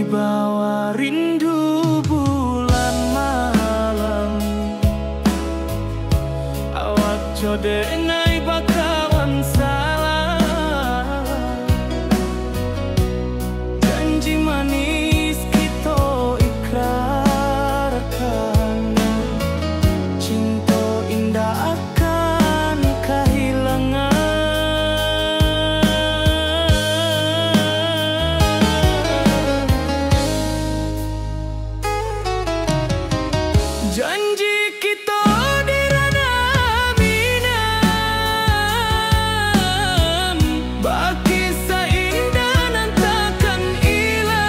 Wibawa rindu bulan malam, awak jodenai bakawan salah. Janji manis kita ikrarkan, cinta indah akan kehilangan. Janji kita di ranah minam, baki seindah nan takkan hilang.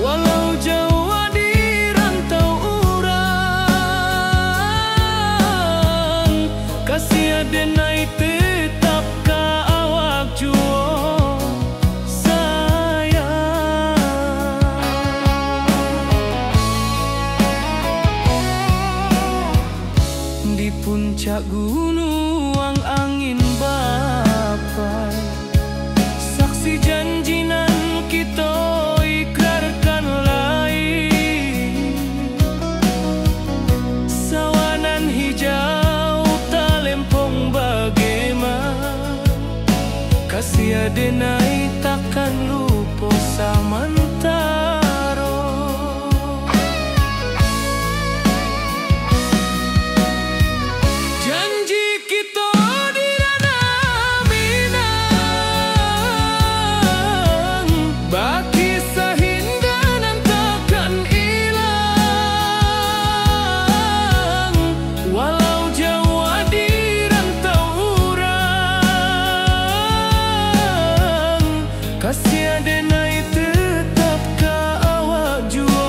Walau jauh di rantau urang, kasih adenai tetap ka awak jua. Di puncak gunung angin bapai, saksi janji nan kita ikrarkan lain. Sawanan hijau talempong bagaimana, kasih adenai takkan lupa samantara. Janji kita di ranah minang, baki sahinda nan takkan hilang. Walau jauh di rantau urang, kasih adenai tetap ka awak jua.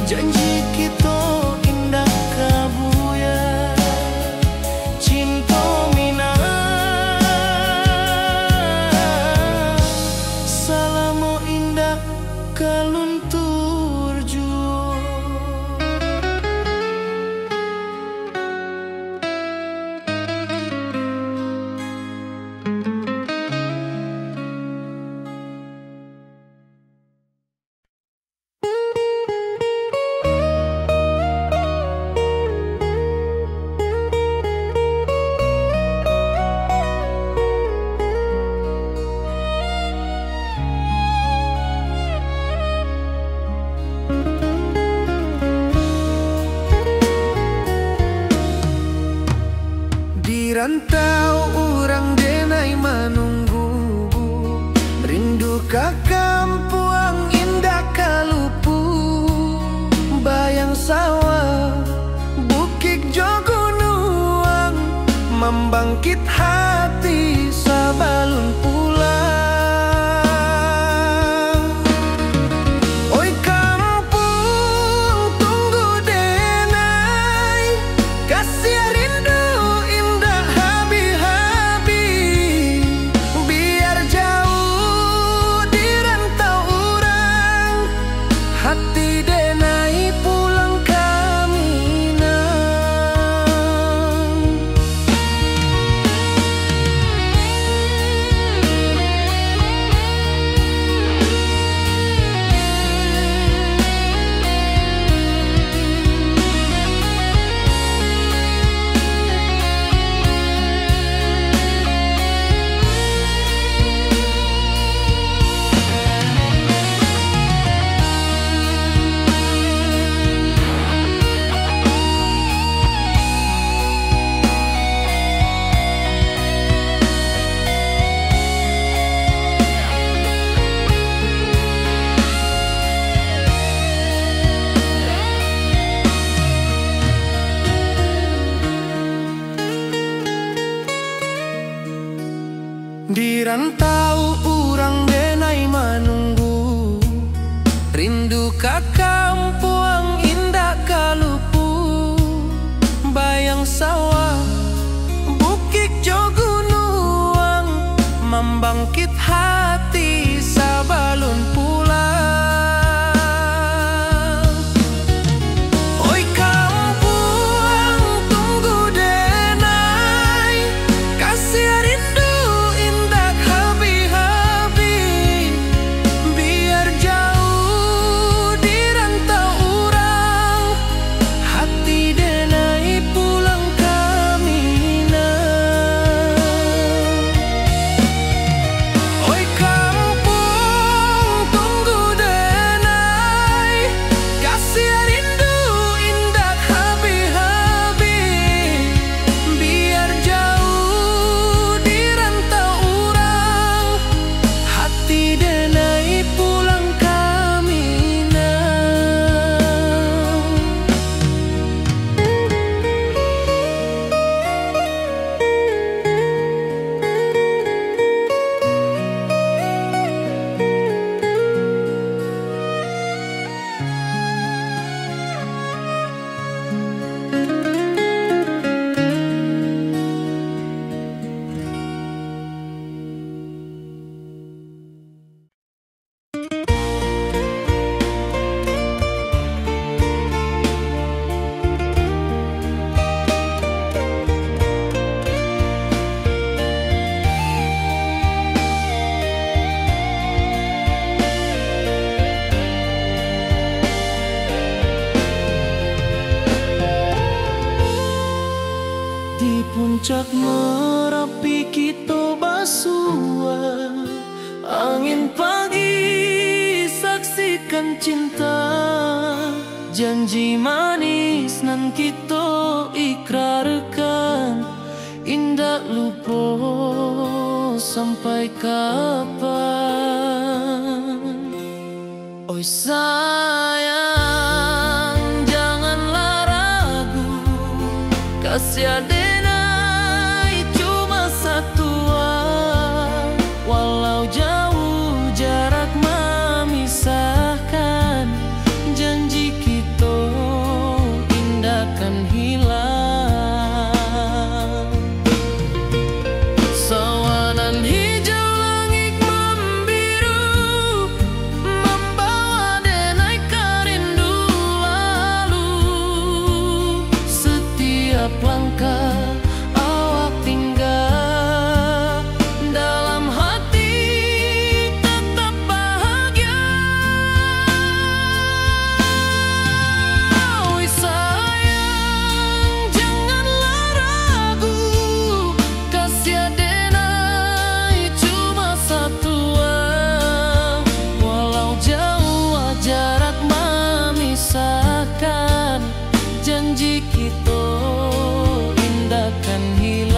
Janji kita indah kabuya, cinta minang, salamo indah kaluntur jua. Rantau urang denai menunggu, rindu ka kampuang indah kalupu. Bayang sawah bukit jogunuang, membangkit hati sabalun pulang. Oi kampung tunggu denai, kasih rindu hati denai pulang ka Minang. ka kampung indah kalupu, bayang sawah bukit jo gunung, membangkit hati sabalun pulang. Oi kampung tunggu denai, kasih rindu indah habi-habi, biar jauh di rantau urang, hati denai pulang kamina. Oi kampung tunggu denai, kasih rindu indah habi-habi, biar jauh di rantau urang, hati denai pulang kamina. Di puncak Merapi kita basua, angin pagi saksikan cinta, janji manis nan kita ikrarkan, indah lupa sampai kapan. Oi sayang janganlah ragu, kasih denai cuma satu, walau jauh jarak memisahkan, janji kita indah kan hilang. Sawanan hijau langit membiru, membawa denai karindu lalu, setiap langkah awak tinggal, dalam hati tetap bahagia. Oi sayang janganlah ragu, kasih denai cuma satu, walau jauh jarak memisahkan, janji kita indah kan hilang.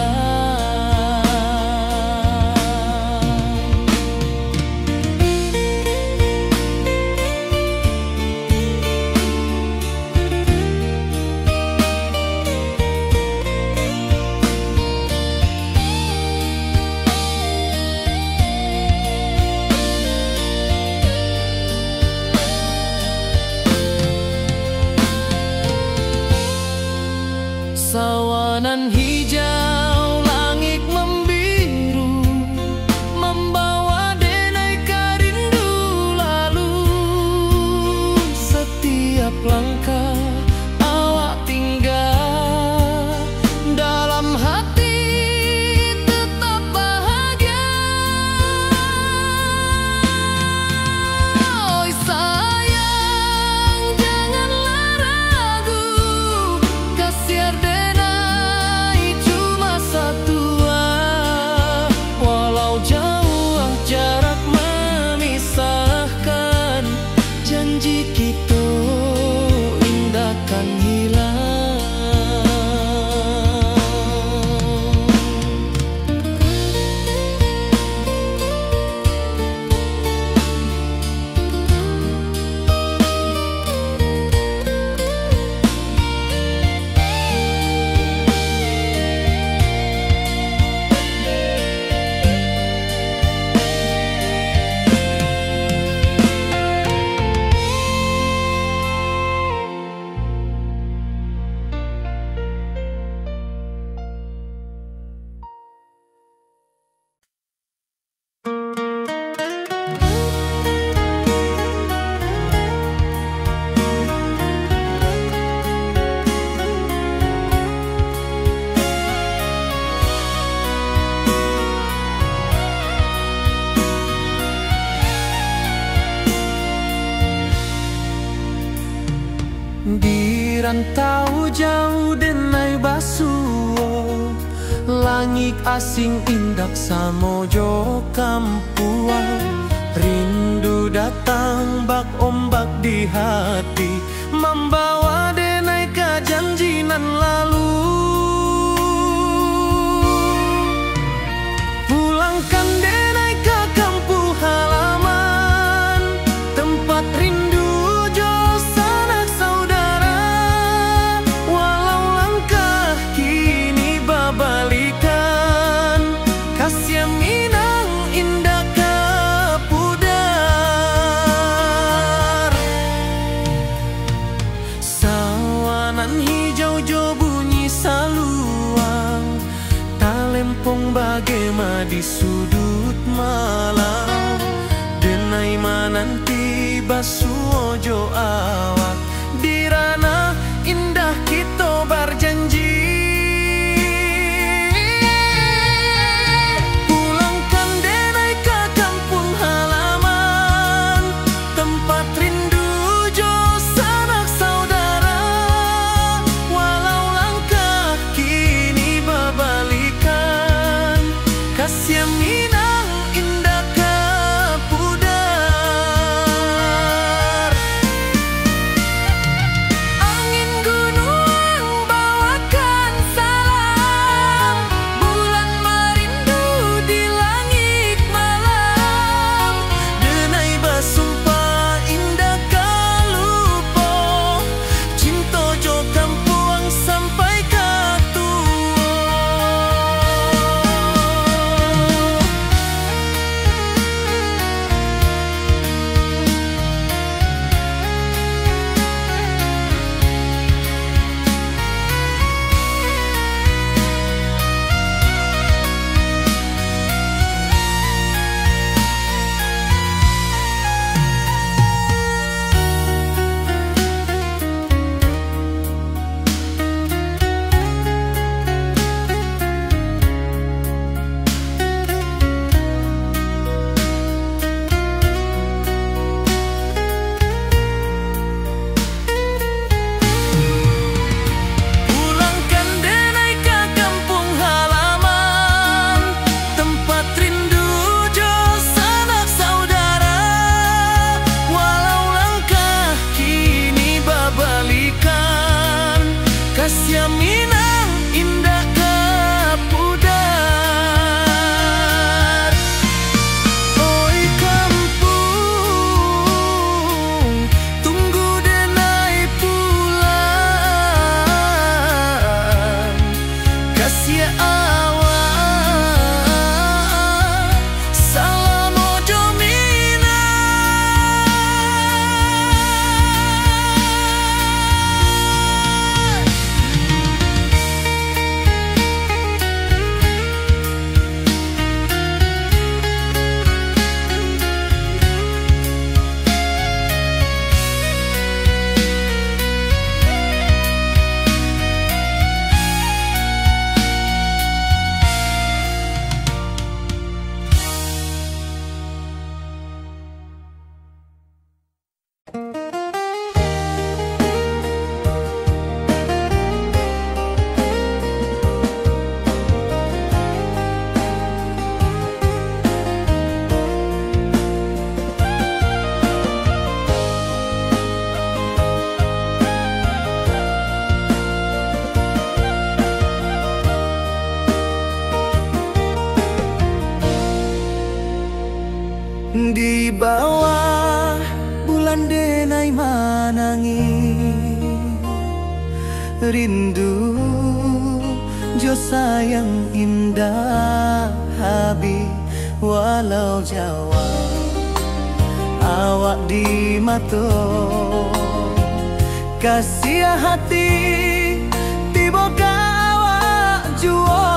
Sawanan hijau langit membiru, membawa denai karindu lalu, setiap langkah awak tinggal, dalam hati tetap bahagia. Oi sayang janganlah ragu, kasih denai cuma rantau jauh denai basuo, langit asing indak samojo kampuan. Rindu datang bak ombak di hati, membawa denai ke janjinan lalu. Pulangkan denai ke kampung halaman, tempat rindu jo sanak saudara. Walau langkah kini babalikan, kasih Minang indah kepudar. Sawanan hijau jo bunyi saluang, talempong bagema di sudut malam. Denai mananti basuojo awak, di ranah indah kita berjanji. Pulangkan denai ke kampung halaman, tempat rindu jo sanak saudara. Walau langkah kini babalikan, kasih Minang indah kepudar. Angin gunung bawakan salam, bulan merindu di langit malam. Denai basumpah indah kalupo, cinta jo kampuang sampai ke tua. Pulangkan denai ke kampung halaman, tempat rindu jo sanak saudara. Walau langkah kini babalikan, kasih Minang indah kepudar. Oi kampung, tunggu denai pulang, kasih awak salam ojo Minang. Di bawah bulan denai manangi, rindu jo sayang indah habi. Walau Jawa awak di mato, kasih hati tiba ka awak juo.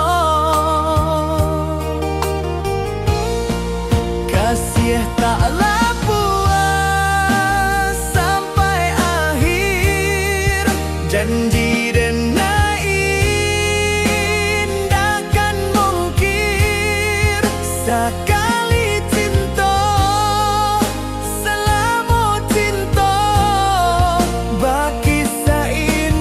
Kasih taklah puas sampai akhir, janji denai indah kan mungkir. Sekali cinta selama cinta, baki sain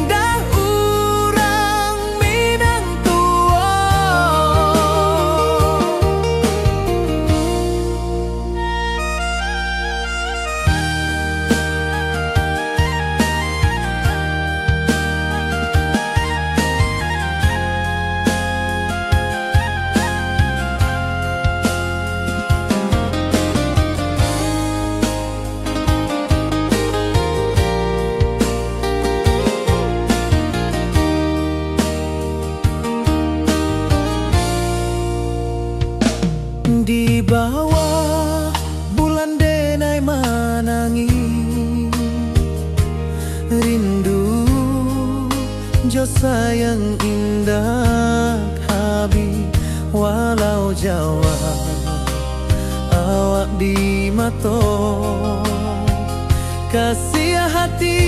sayang indah Habib, walau jauh awak di mato kasih hati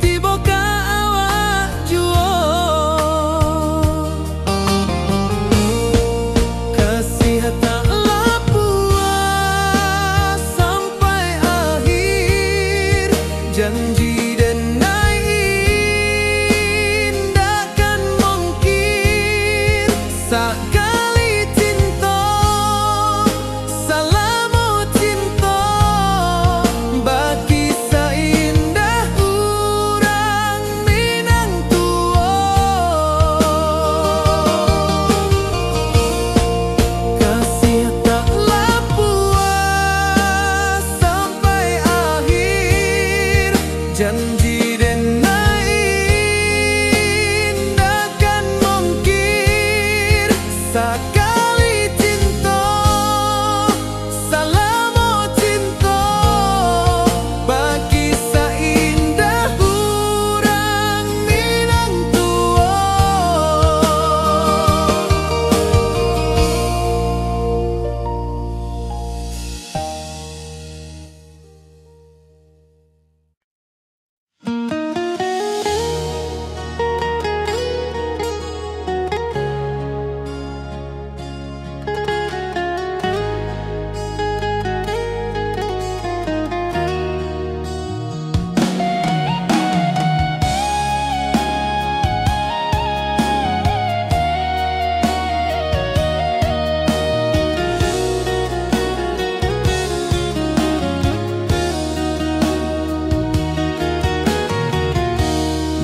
tiba ka awak juo kasih tak puas sampai akhir janji denai indakan mungkin sekali cinta salamu cinta bagi seindah urang Minang tua kasih taklah puas sampai akhir janji denai indakan mungkin sekali cinta salamu cinta bagi seindah urang Minang tua.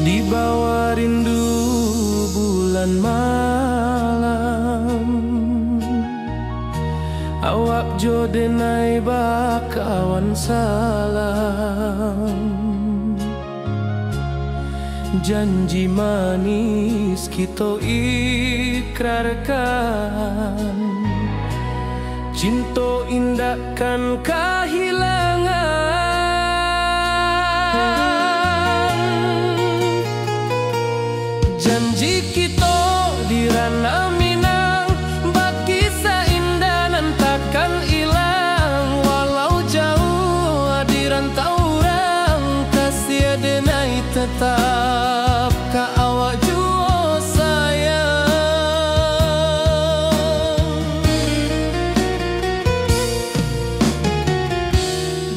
Di bawah rindu bulan malam awak jo denai bakawan salam janji manis kita ikrarkan cinta indahkan kehilangan janji kita di ranah Minang bagi seindah nan takkan hilang walau jauh di rantau orang kasih denai tetap ka awak jua sayang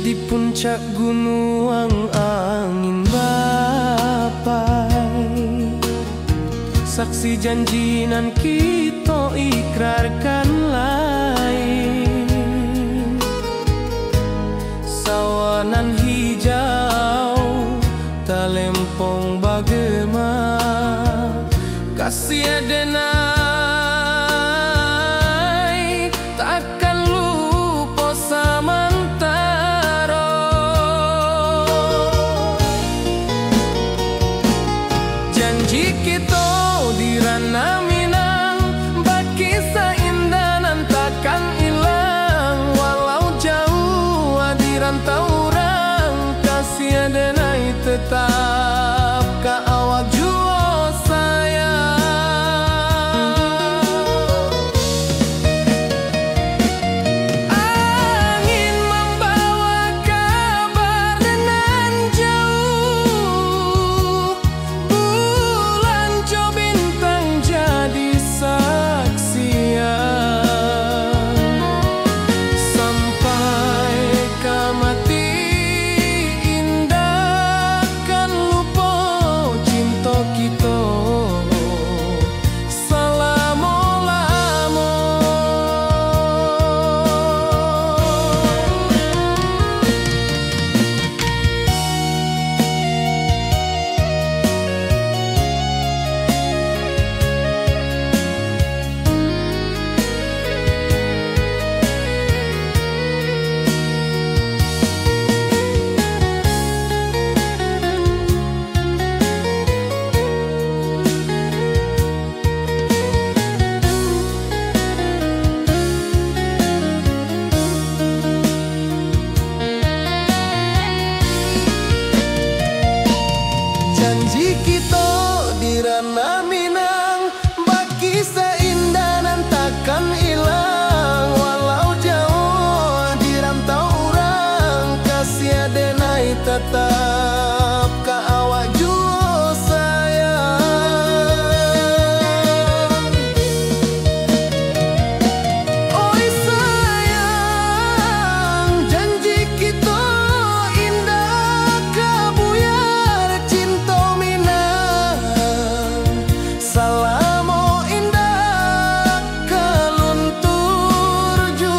di puncak gunung angin bapai saksi janji nan kita ikrarkan lain sawanan hijau talempong bagema kasih denai takkan lupa samantara janji kita di ranah Minang bagi seindah nan takkan hilang walau jauh di rantau orang kasih denai tetap ka awak jua sayang angin membawa kabar nan jauh bulan jo bintang jadi saksian sampai ke mati indahkan lupa cinta kita selama-lama janji kita di tetap ka awak jua sayang. Oi sayang, janji kita indah kabuyar cinta minang. Salamo indah kaluntur jua.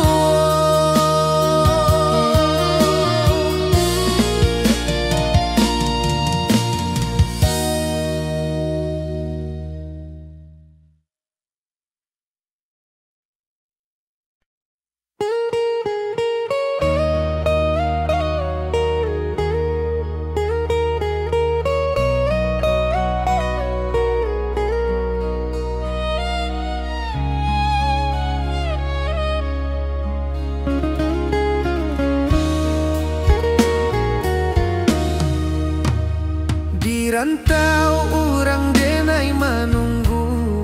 Di rantau orang denai menunggu,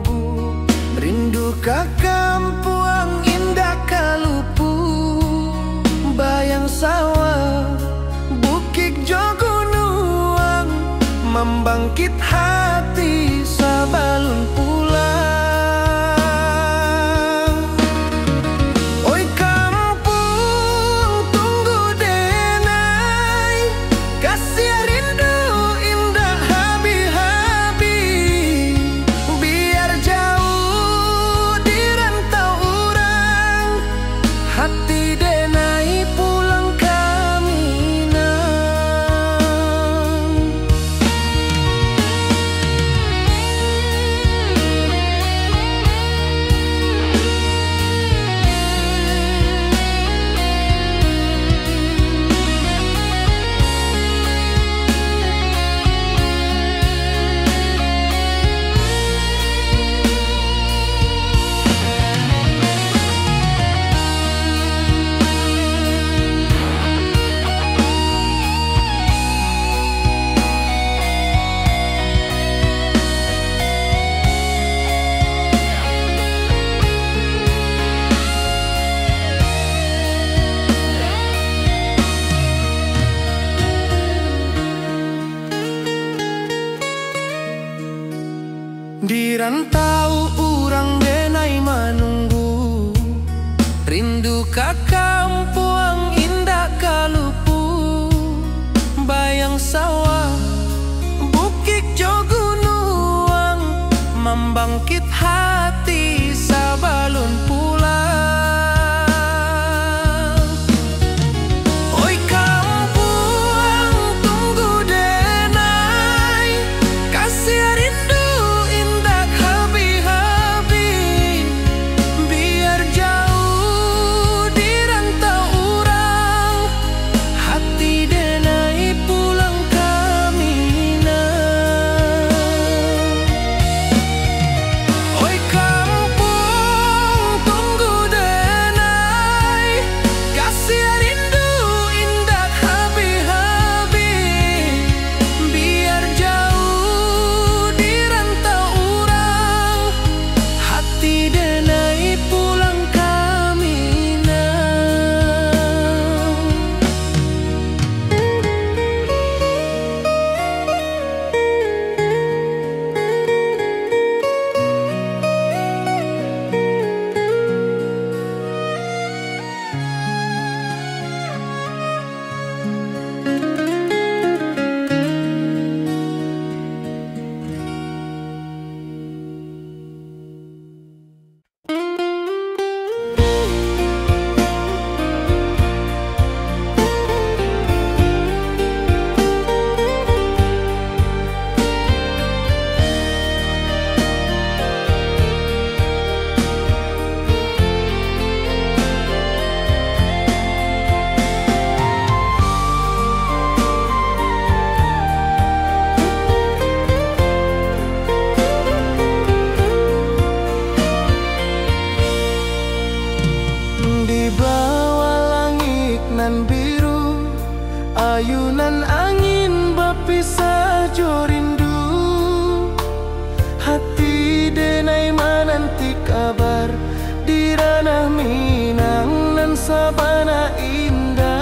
rindu ka kampung indah kalupu. Bayang sawah, bukit jogonuang, membangkit hati sabalun pulang. Oi kampung tunggu denai, kasih rindu indah habi-habi. Biar jauh di rantau orang, hati denai pulang ke Minang. Di rantau orang denai menunggu, rindu ka kampung indah kalupu. Bayang sawah, bukit jogonuang, membangkit hati sabalun pulang. Oi kampung tunggu denai, kasih rindu indah habi-habi. Biar jauh di rantau orang, hati denai pulang ke Minang. Oi kampung tunggu denai, kasih rindu indah habi-habi. Biar jauh di rantau orang, hati denai pulang ke Minang. Di bawah langit nan biru, ayunan angin berpisah jo rindu. Hati denai menanti kabar di ranah Minang nan sabana indah.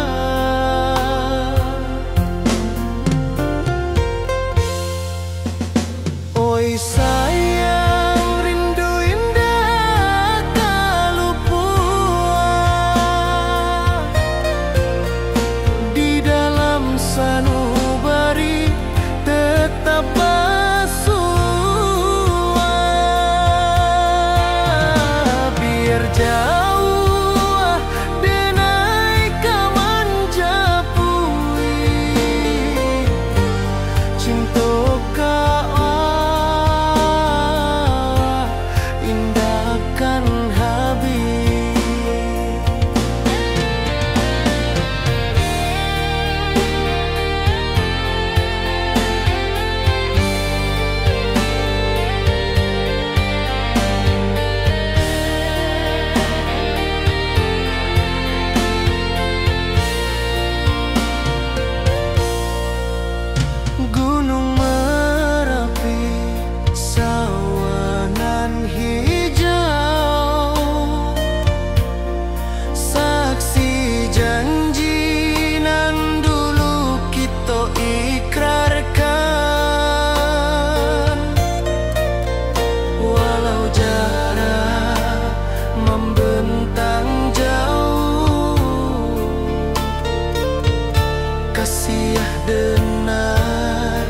kasih denar,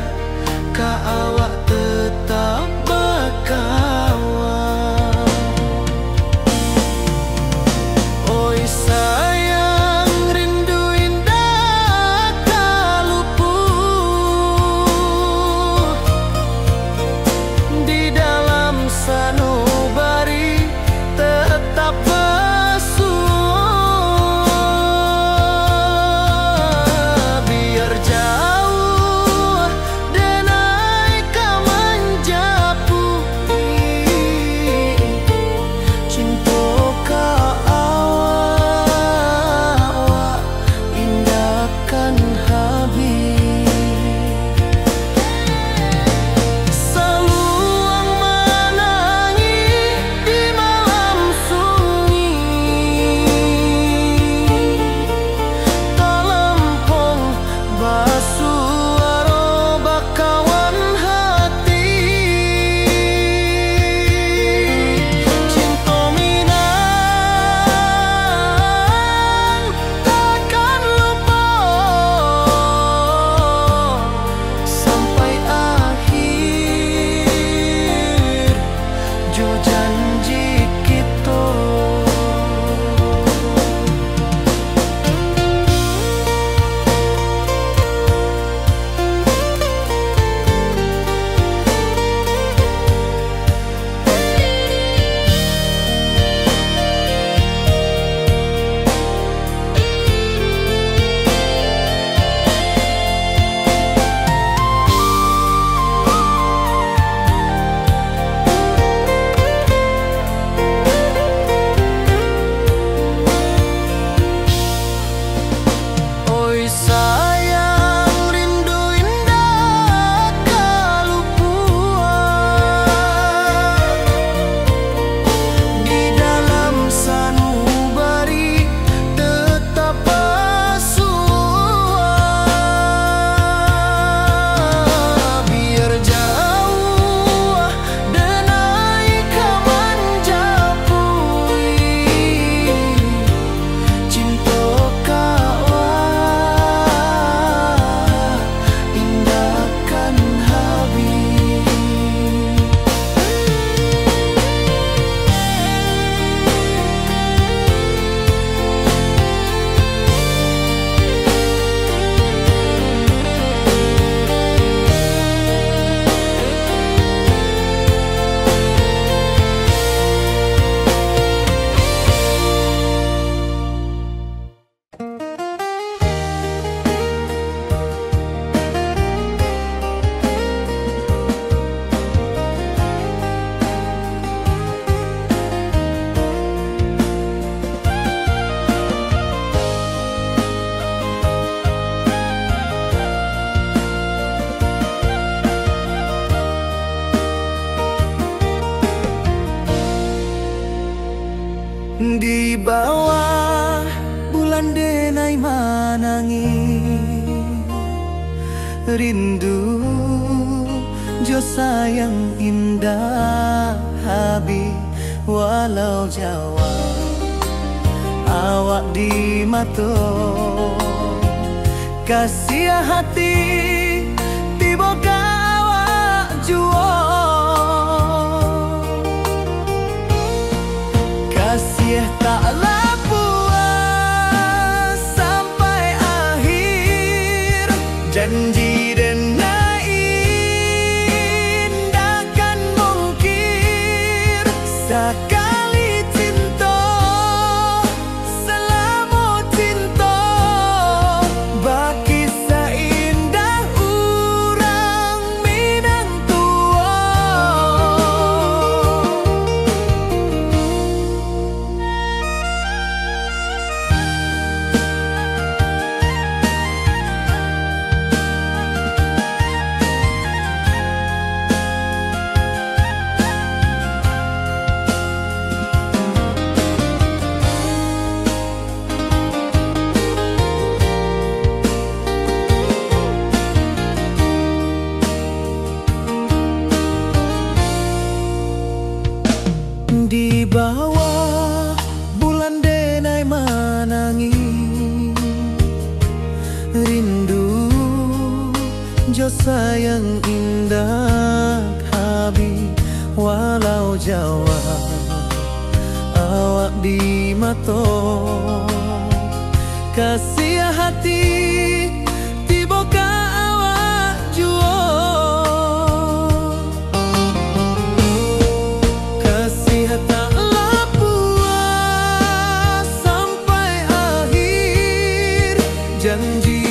ka awak tetap bakawan. Oi sayang, rindu indah tak luput di dalam sanubari tetap bersua. Biar jauh denai ka menjapui, cinta ka awak indahkan habis. Saluang menangis di malam sunyi, talempong basuaro bakawan hati. Cinta minang takkan lupa sampai akhir jo janji kita. Oi sayang, rindu indah kalupuan di dalam sanubari tetap bersua. Biar jauh denai ka menjapui, cinta ka indahkan habis. Di bawah bulan denai manangi, rindu jo sayang indah habis walau Jawa awak di mato kasih hati tiba ka awak jua. Kasih taklah puas sampai akhir, janji denai indahkan mungkir. Sekali cinta selama cinta, baki seindah urang minang tua. jo sayang indah habi walau Jawa awak di mato kasih hati tiboka awak juo kasih tak puas sampai akhir janji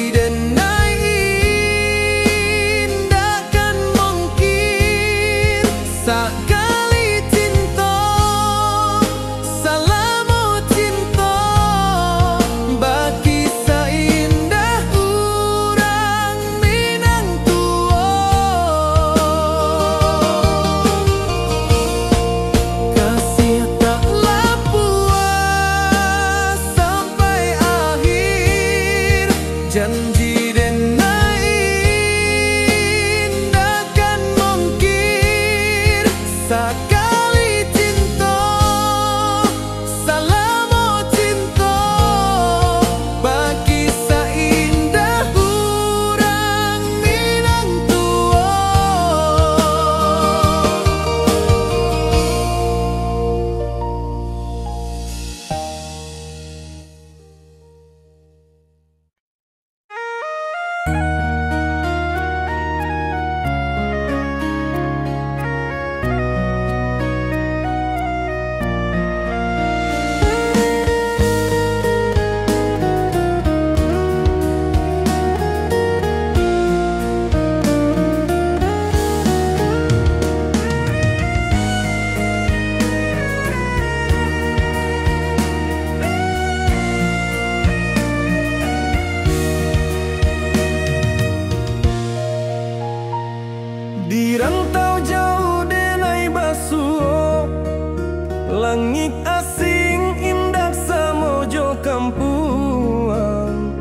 janji denai takkan mungkin sekali cinta selama cinta bagi seindah urang Minang tua. Di rantau jauh denai basuh langit asing indah samojo kampuang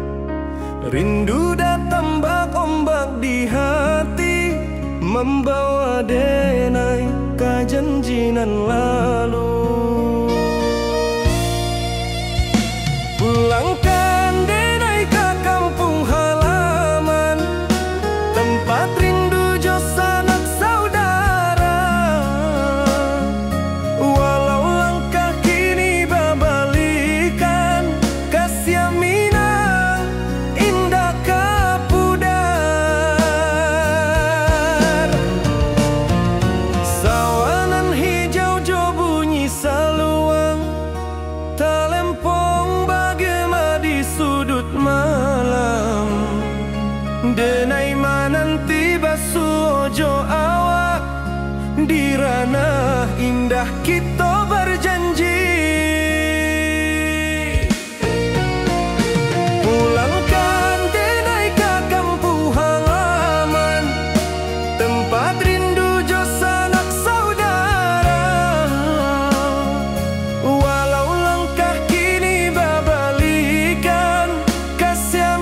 rindu datang bak ombak di hati membawa denai ke janjinan lalu pulangkan denai ke kampung halaman tempat rindu denai mananti basuojo awak di ranah indah kita berjanji pulangkan denai ke kampung halaman tempat rindu jo sanak saudara walau langkah kini babalikan kasih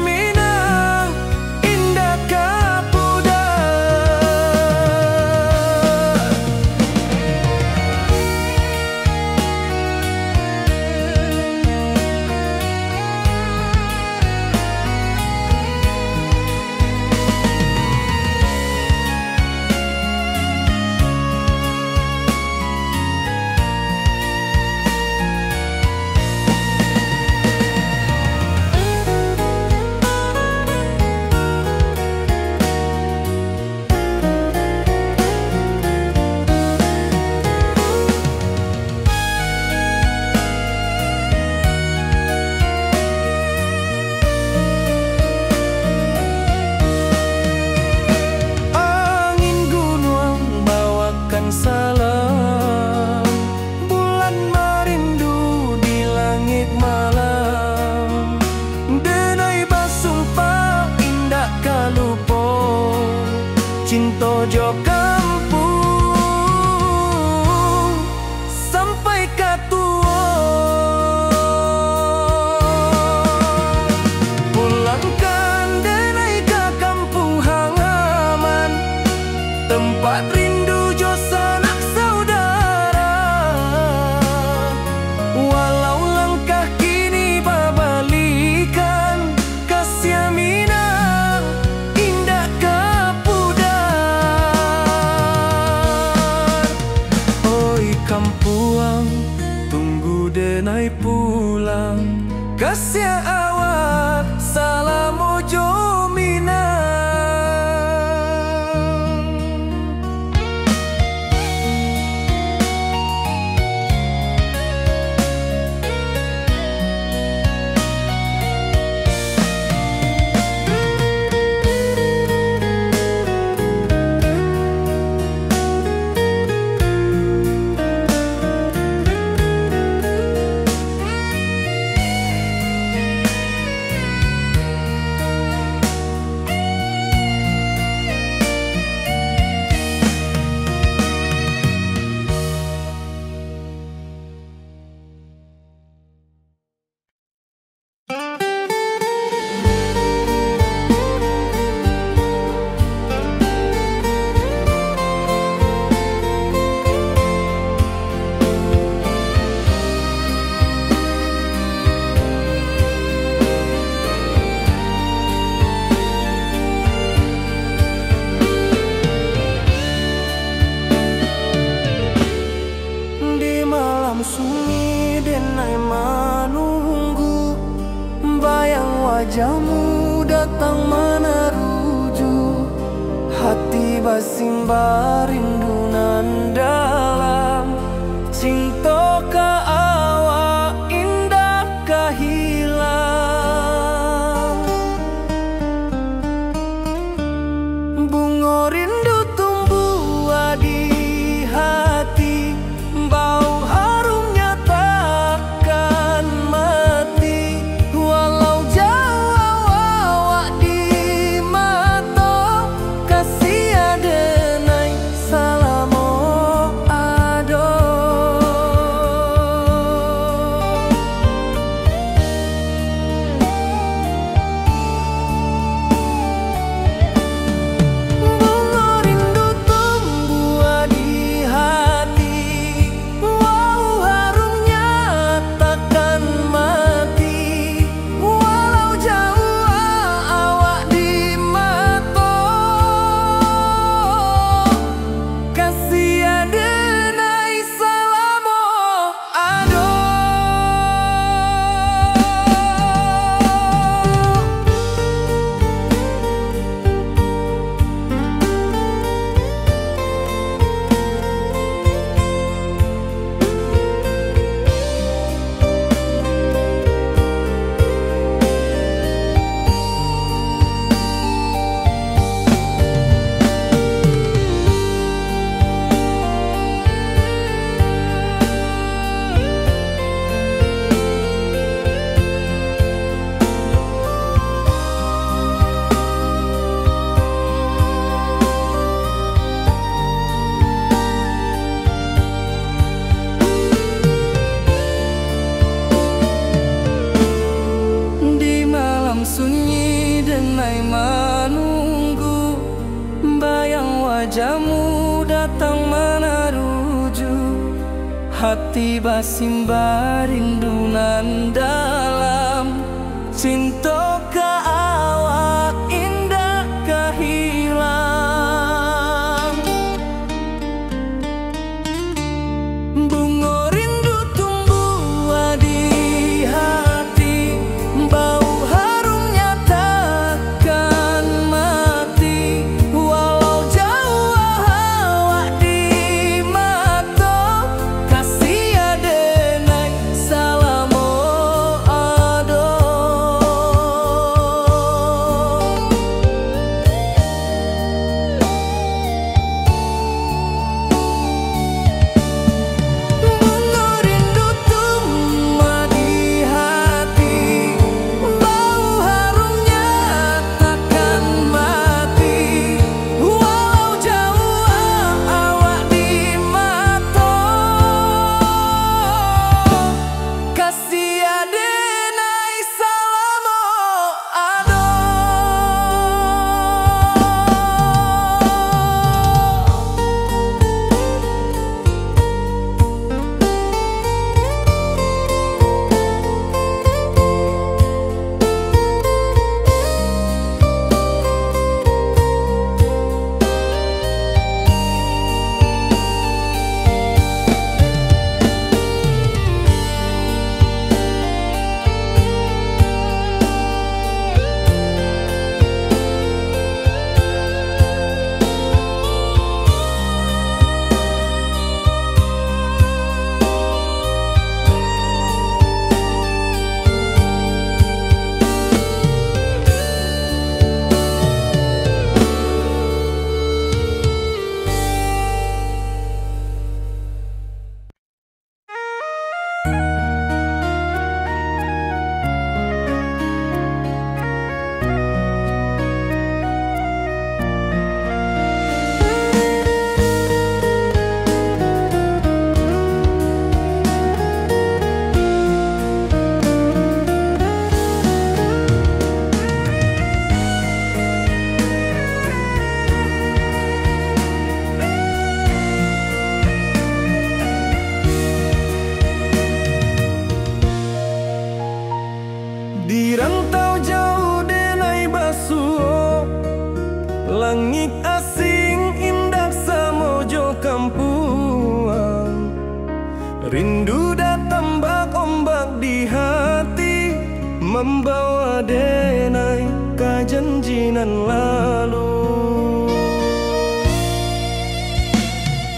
salam bulan merindu di langit malam denai basumpah indah kalupo cinta jo kampung sampai katua pulangkan denai ke kampung halaman tempat rindu Minang indah ke datang meneruju, hati basimba rindu nan dalam. Cinta ka awak indah ka hilang. Bunga rindu tumbuh di hati, bau harumnya takkan mati. Walau jauh awak di mata, kasih adenai salamo ado. Bunga rindu tumbuh di hati, wow harumnya takkan mati. Walau jauh awak di mata, kasih adenai salamo ado. Di malam sunyi denai menunggu, bayang wajahmu datang meneruju, hati basimba rindu nan dalam. Cinta ka awak indah ka hilang. Bunga rindu tumbuh di hati, bau harumnya takkan mati. Walau jauh awak di mata, kasih adenai salamo ado. nan lalu.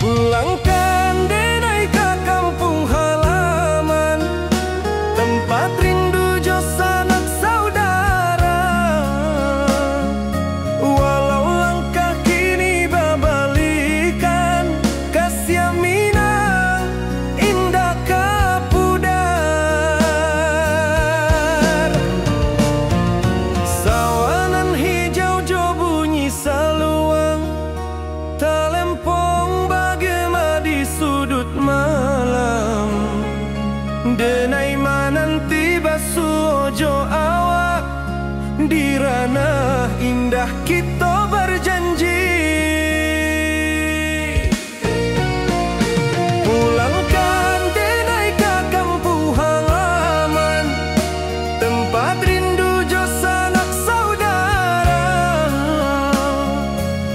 Pulangkan denai ke kampung halaman, tempat rindu jo sanak saudara. Walau langkah kini babalikan, kasih minang indah kapudar. Sawanan hijau jo bunyi saluang, talempong bagema di sudut malam. Denai mananti basuojo awak, di ranah indah kita berjanji. Pulangkan denai ke kampung halaman, tempat rindu jo sanak saudara.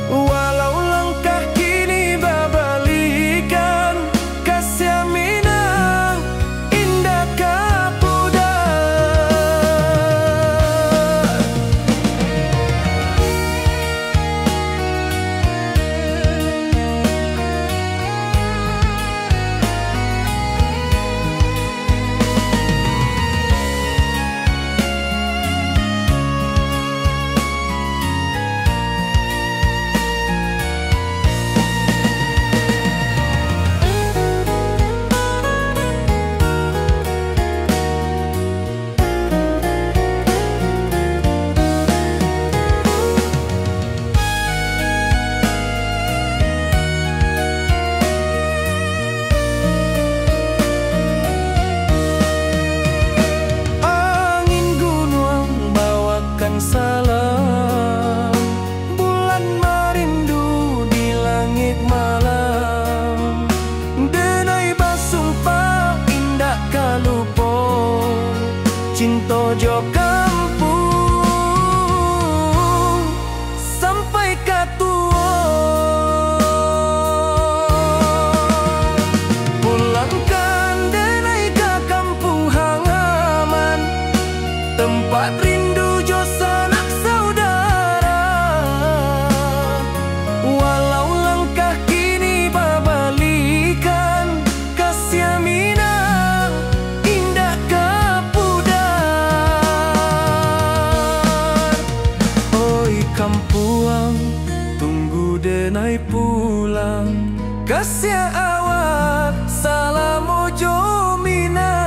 Walau langkah kini babalikan, kasih minang indah kapudar. Angin gunung bawakan salam, bulan merindu di langit malam. Denai basumpah indah kalupo, cinta jo kampung sampai katua. Pulangkan denai ke kampung halaman, tempat rindu jo sanak saudara. Walau langkah kini babalikan, kasih minang indah kapudar. Oi kampuang, tunggu denai pulang, kasih awak salam ojo minang.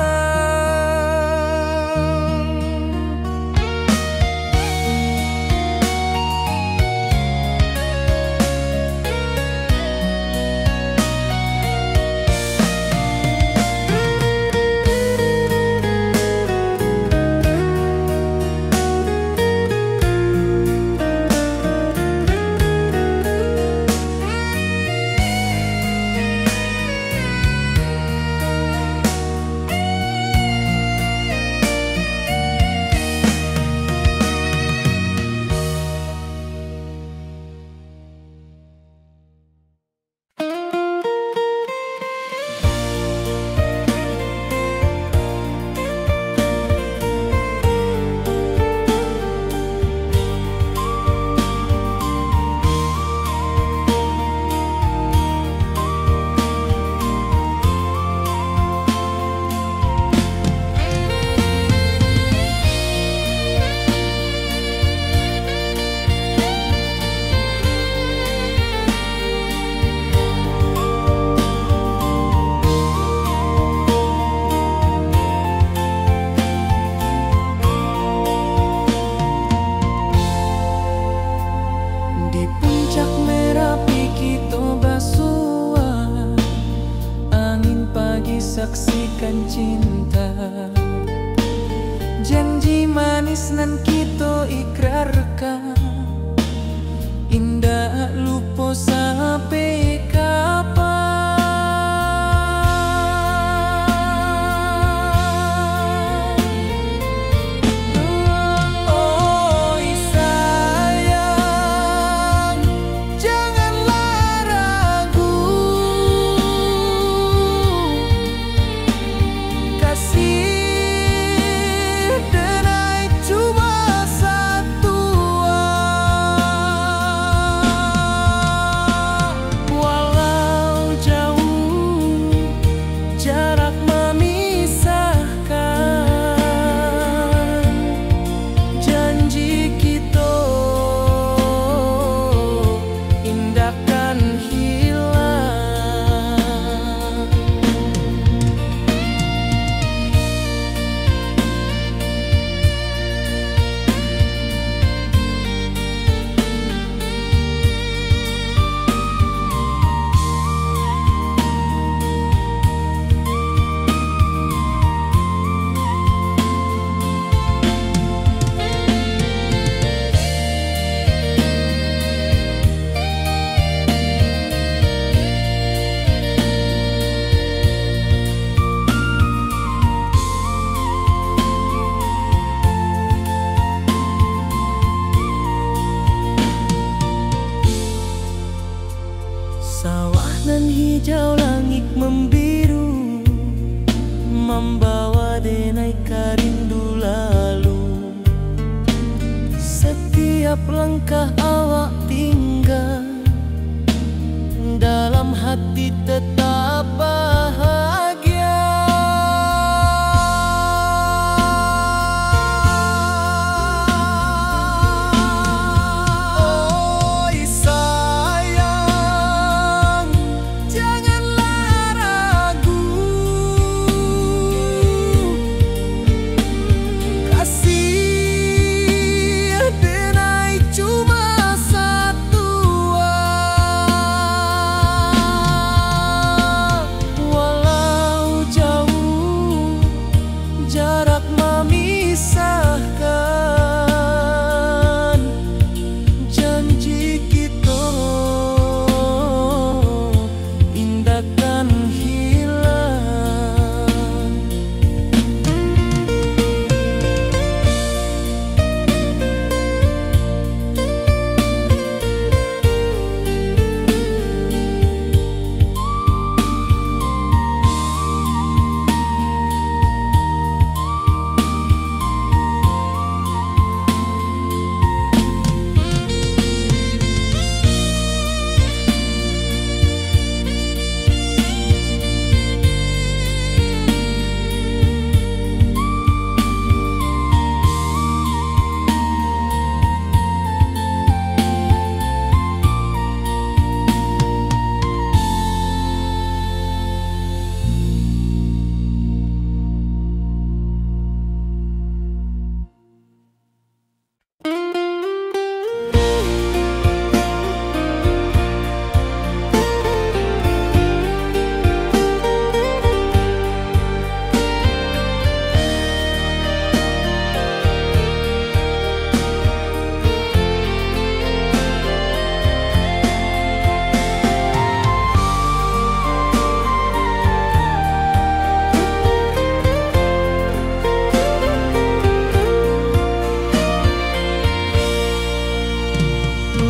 Di puncak Merapi kita basua, angin pagi saksikan cinta. Janji manis nan kita ikrarkan, indah lupa sampai kapan. Oi sayang, janganlah ragu, kasih denai cuma satu hijau langit membiru, membawa denai rindu lalu. Setiap langkah awak tinggal, dalam hati tetap bahagia. Oi sayang, janganlah ragu, kasih denai cuma satu. Walau jauh jarak memisahkan, janji kita indahkan hilang.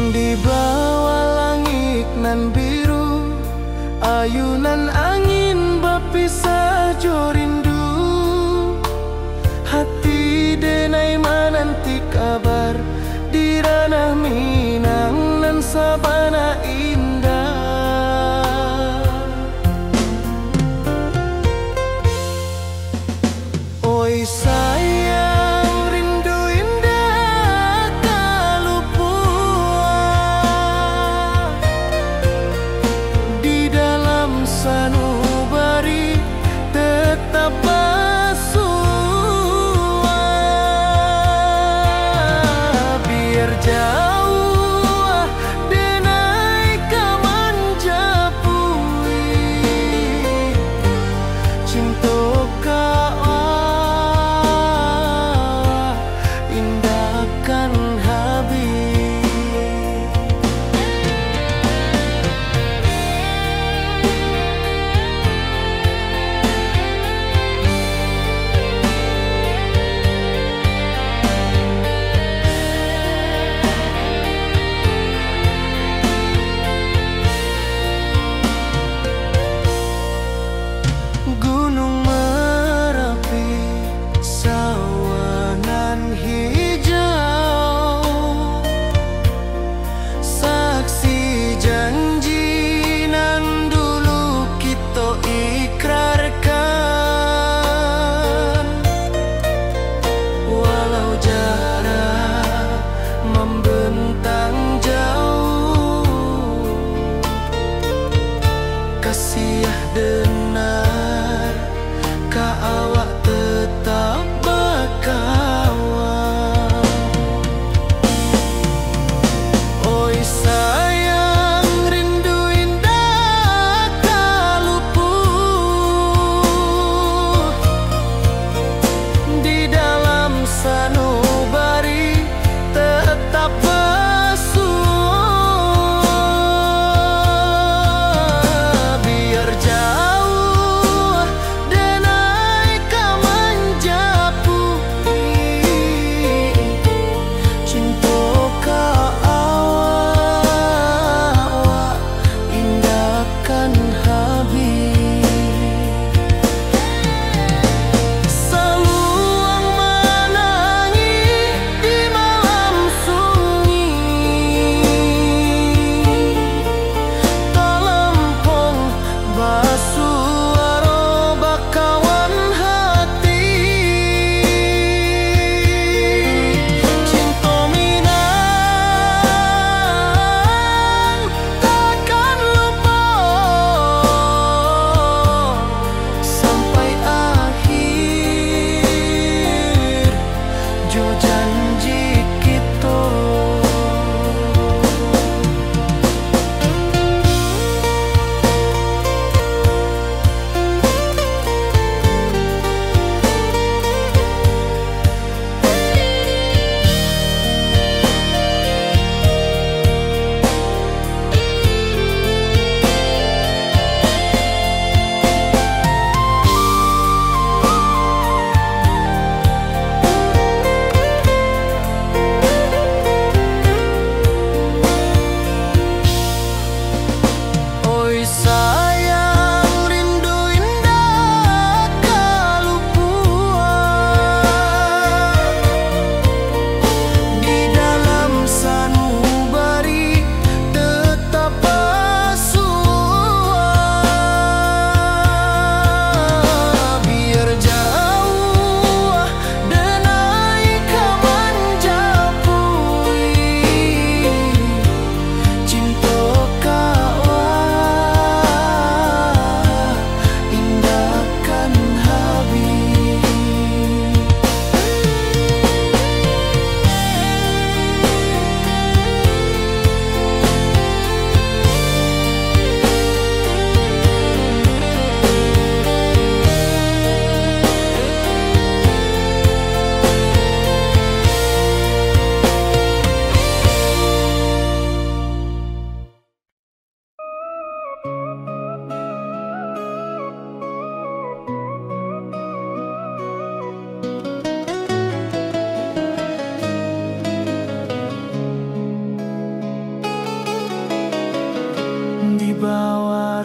Di bawah langit nan biru, ayunan angin berpisah jo rindu. Hati denai menanti kabar di ranah Minang nan sabana indah. Oi sayang, rindu indah kalupua di dalam sanubari tetap bersua. Biar jauh denai kamanjapui, cinta indahkan habis. Gunung Merapi, sawanan hijau, saksi janji nan dulu kita ikrarkan. Walau jarak membentang jauh, kasih denar ka awak tetap berkawan. Oi sayang, rindu indah kaluput di dalam sanubari tetap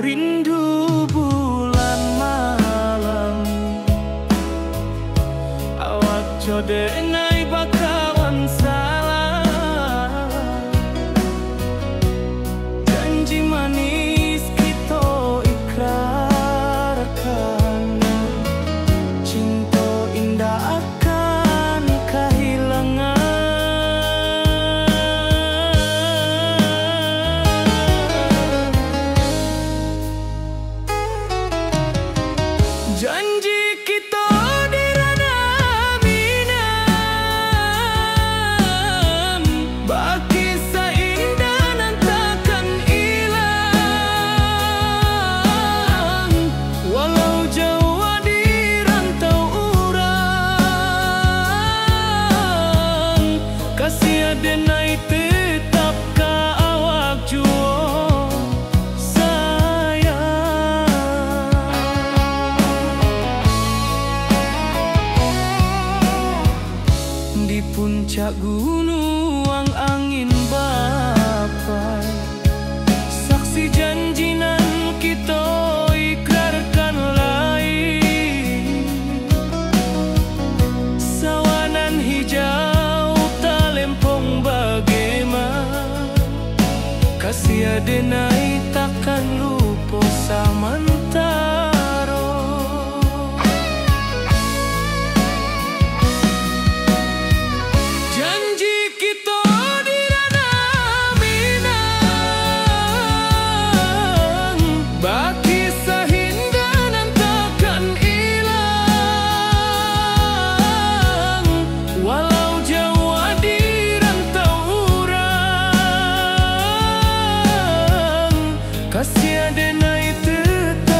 rindu bulan malam. Awak jode nai bakawan salah. Janji manis kita ikrarkan, cinta indah akan kehilangan. Janji kita di ranah minam, baki seindah nan takkan hilang. Walau jauh di rantau urang, kasih adenai tetap ka awak juo sayang. Di puncak gunung angin bapai, saksi janji nan kita ikrarkan lain. Sawanan hijau talempong bagaimana, kasih adenai takkan lupa samantara. Janji kita di ranah minang, baki sahindah nan takkan hilang. Walau jauh di rantau urang, kasih adenai tetap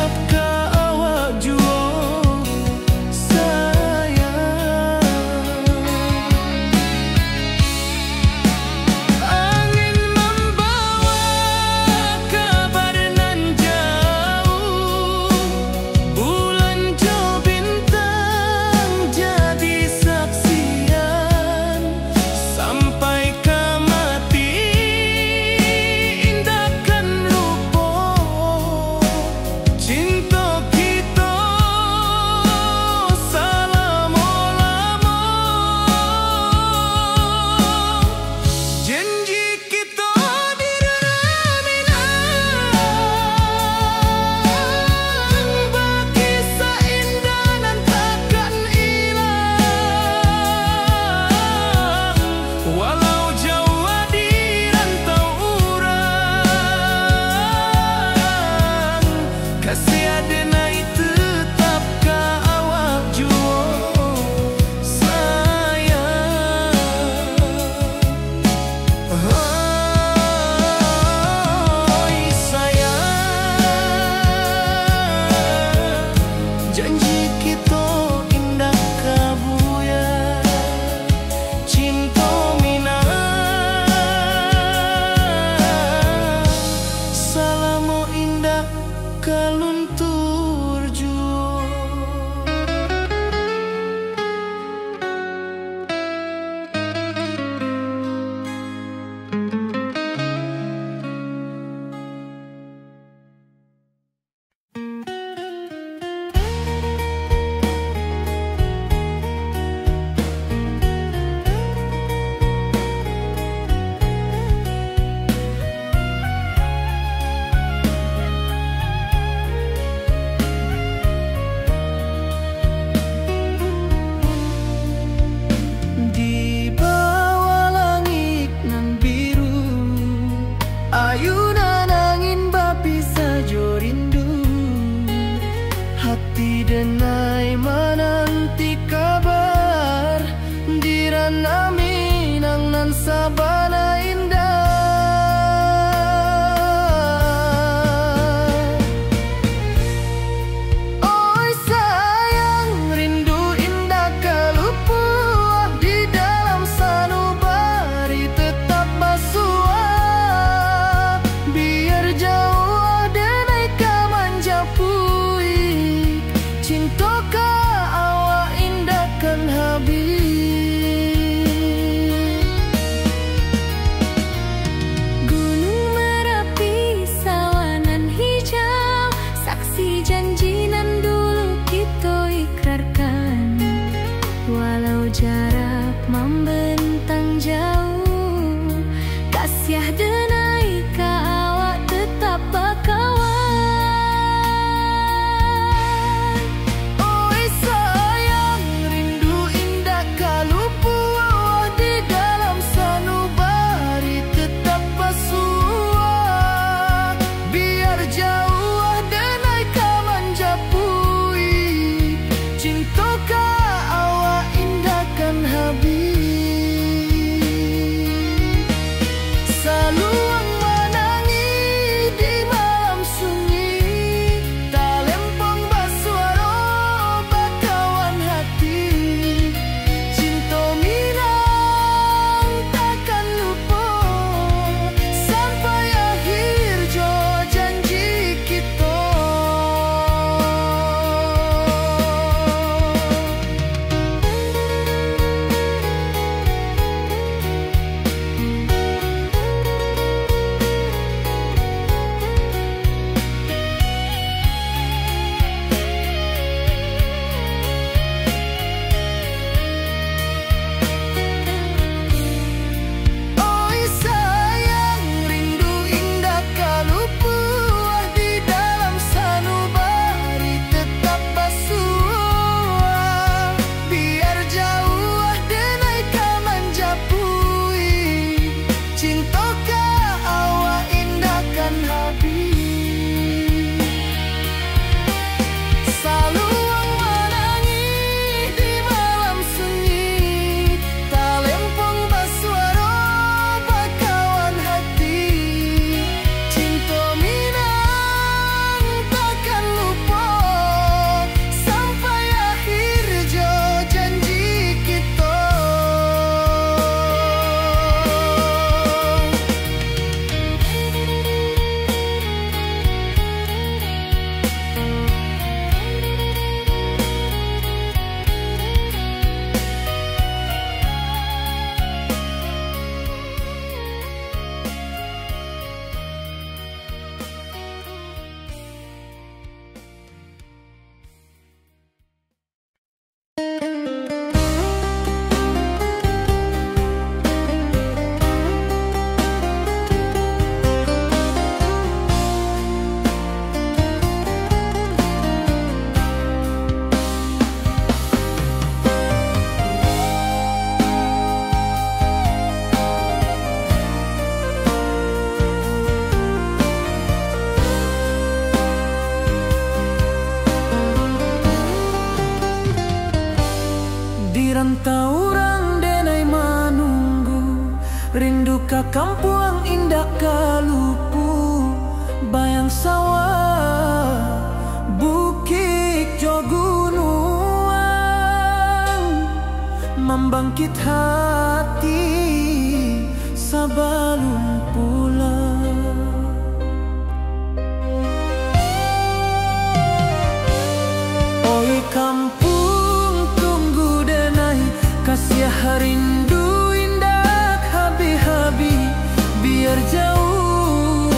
kasih denai ka awak tetap bakawan. Oi sayang, rindu indah kalupu awak di dalam sanubari tetap pasua. Biar jauh denai ka manjapui, cinta ka awak indahkan habis. Saluang menangi di malam sunyi, talempong basuaro bakawan hati. Cinta minang takkan lupa sampai akhir jo janji kita. Oi sayang, rindu indah kalupu di dalam sanubari tetap basua. Biar jauh denai ka manjapui, cinta ka awak indahkan habis. Saluang menangi di malam sunyi, talempong basuaro bakawan hati. Cinta minang takkan lupa sampai akhir jo janji kita. Di rantau orang denai menunggu, rindu ka kampung indah kalupu. Bayang sawah, bukit jo gunungan, membangkit hati sebelum pulang. Oi kampung tunggu denai, kasih rindu indah habi-habi. Biar jauh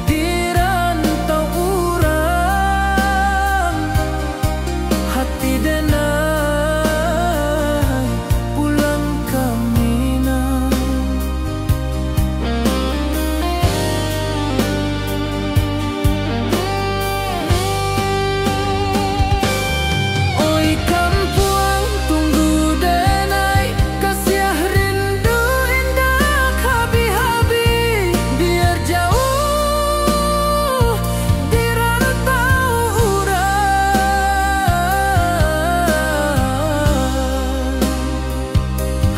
di rantau urang, hati denai pulang ke Minang. Oi kampung tunggu denai, kasih rindu indah habi-habi. Biar jauh di rantau urang,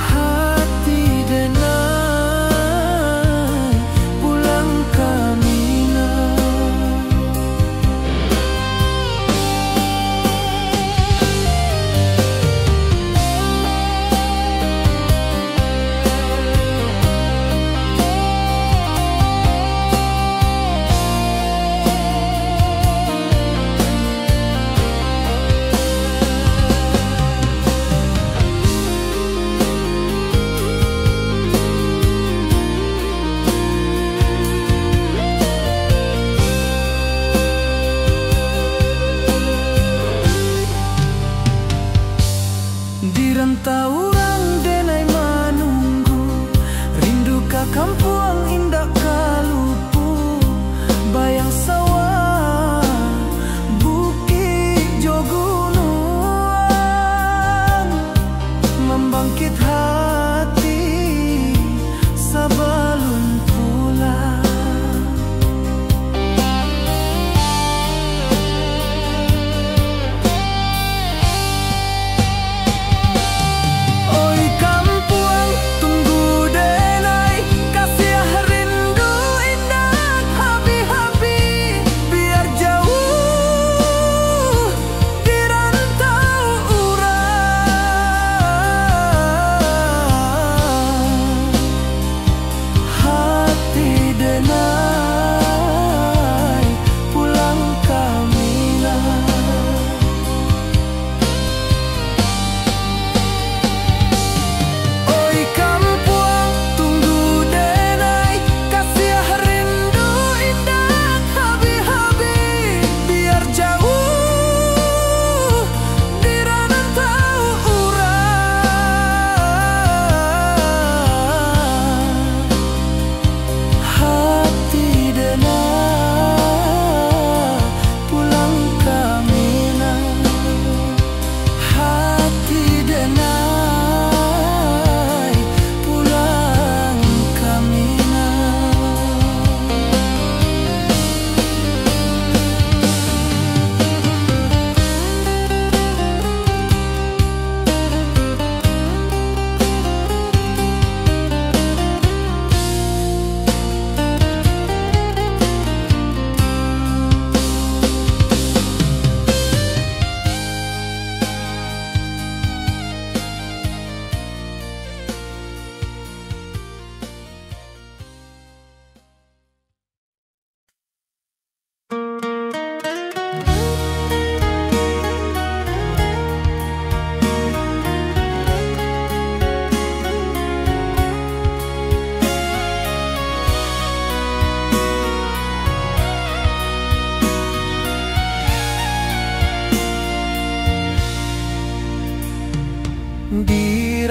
hati denai pulang ke Minang. Di rantau orang denai menunggu, rindu ka kampung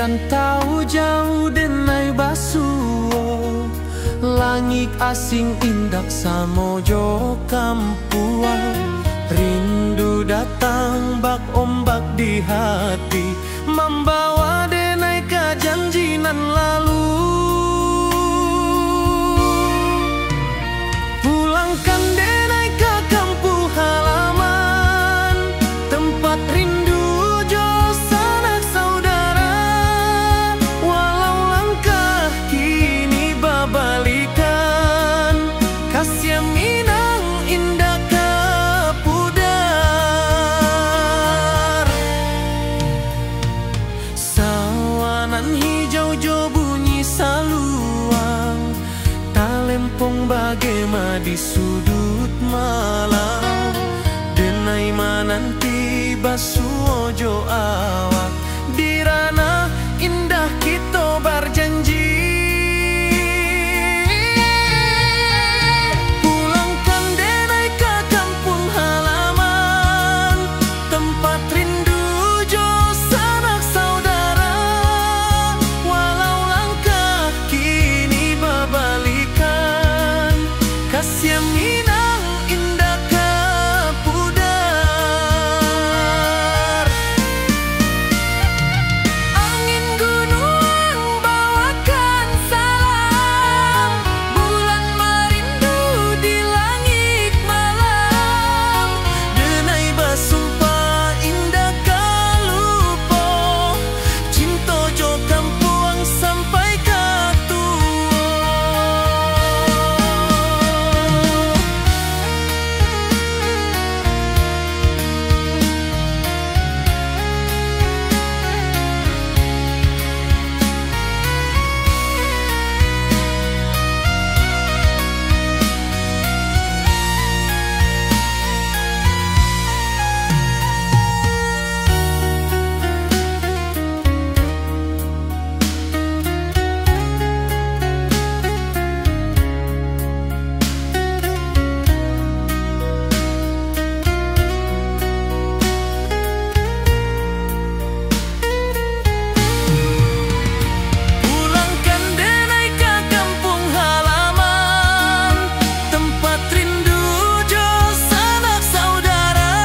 rantau jauh denai basuo, langit asing indak samojo kampuan. Rindu datang bak ombak di hati, membawa denai ke janjinan lalu. Pulangkan denai ke kampung halaman, tempat rindu jo sanak saudara. Walau langkah kini babalikan, kasih Minang indah kapudar. Sawanan hijau jo bunyi saluang, talempong bagema di sudut malam. Denai mananti basuojo awak, di ranah indah kita berjanji. Pulangkan denai ke kampung halaman, tempat rindu jo sanak saudara. Walau langkah kini babalikan, kasih Minang indah kapudar. Angin gunung bawakan salam, bulan merindu di langit malam. Denai basumpah indah kalupo, cinta jo kampuang sampai katua. Pulangkan denai ke kampung halaman, tempat rindu jo sanak saudara.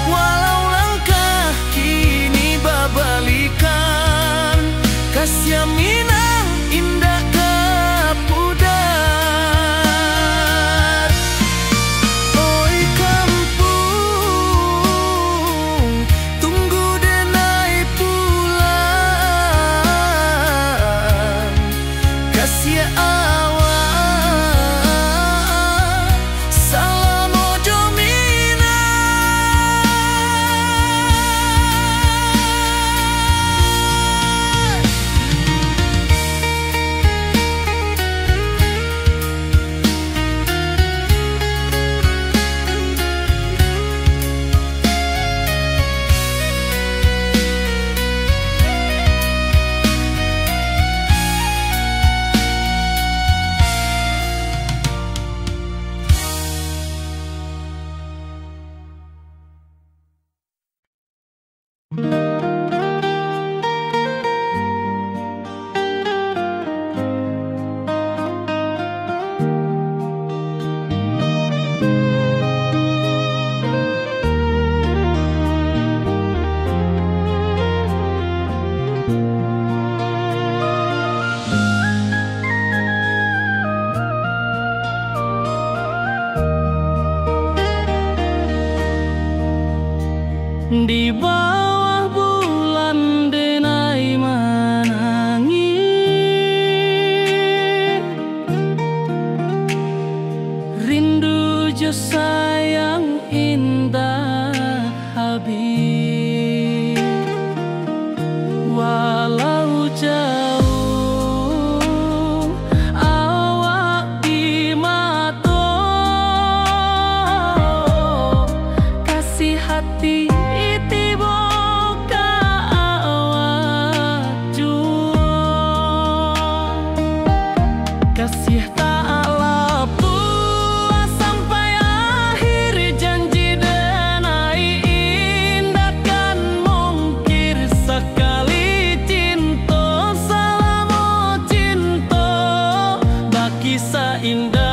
Walau langkah kini babalikan, kasih Minang indah kapudar. Oi kampung, tunggu denai pulang. Kasih awak, salam ojo Minang. Di bawah bulan denai menangis, rindu jo sayang indah habis. Walau jauh awak di mata, kasih hati tiba ka awak jua. Kasih tak lapu sampai kisah indah